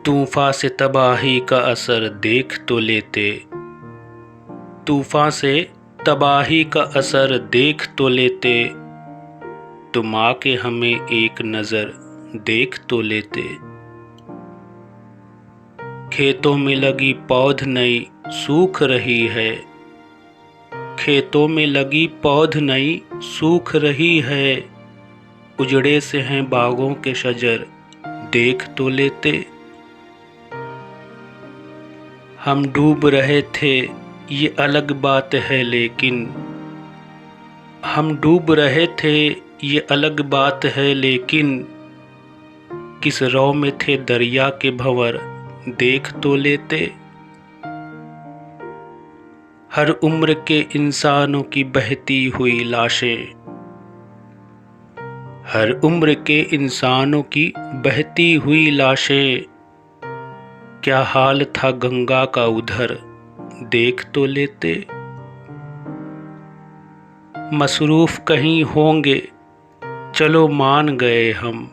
तूफ़ान से तबाही का असर देख तो लेते, तूफ़ान से तबाही का असर देख तो लेते, तुम आके हमें एक नज़र देख तो लेते। खेतों में लगी पौध नई सूख रही है, खेतों में लगी पौध नई सूख रही है, उजड़े से हैं बागों के शजर देख तो लेते। हम डूब रहे थे ये अलग बात है, लेकिन हम डूब रहे थे ये अलग बात है, लेकिन किस रौ में थे दरिया के भंवर देख तो लेते। हर उम्र के इंसानों की बहती हुई लाशें, हर उम्र के इंसानों की बहती हुई लाशें, क्या हाल था गंगा का उधर देख तो लेते। मसरूफ़ कहीं होंगे चलो मान गए हम,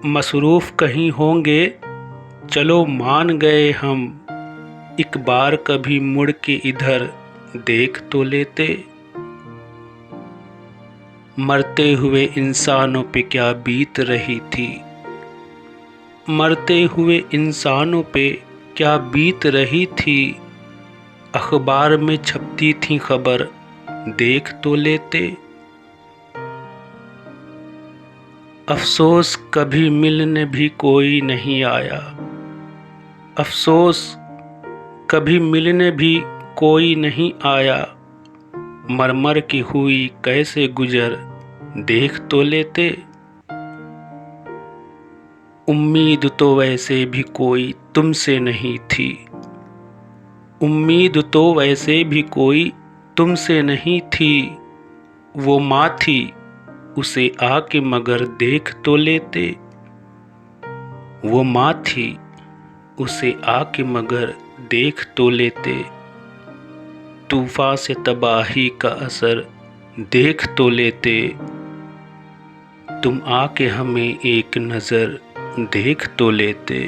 मसरूफ़ कहीं होंगे चलो मान गए हम, एक बार कभी मुड़ के इधर देख तो लेते। मरते हुए इंसानों पे क्या बीत रही थी, मरते हुए इंसानों पे क्या बीत रही थी, अखबार में छपती थी खबर देख तो लेते। अफसोस कभी मिलने भी कोई नहीं आया, अफसोस कभी मिलने भी कोई नहीं आया, मर की हुई कैसे गुजर देख तो लेते। उम्मीद तो वैसे भी कोई तुमसे नहीं थी, उम्मीद तो वैसे भी कोई तुमसे नहीं थी, वो माँ थी उसे आके मगर देख तो लेते। वो माँ थी उसे आके मगर देख तो लेते, तूफ़ान से तबाही का असर देख तो लेते, तुम आके हमें एक नज़र देख तो लेते।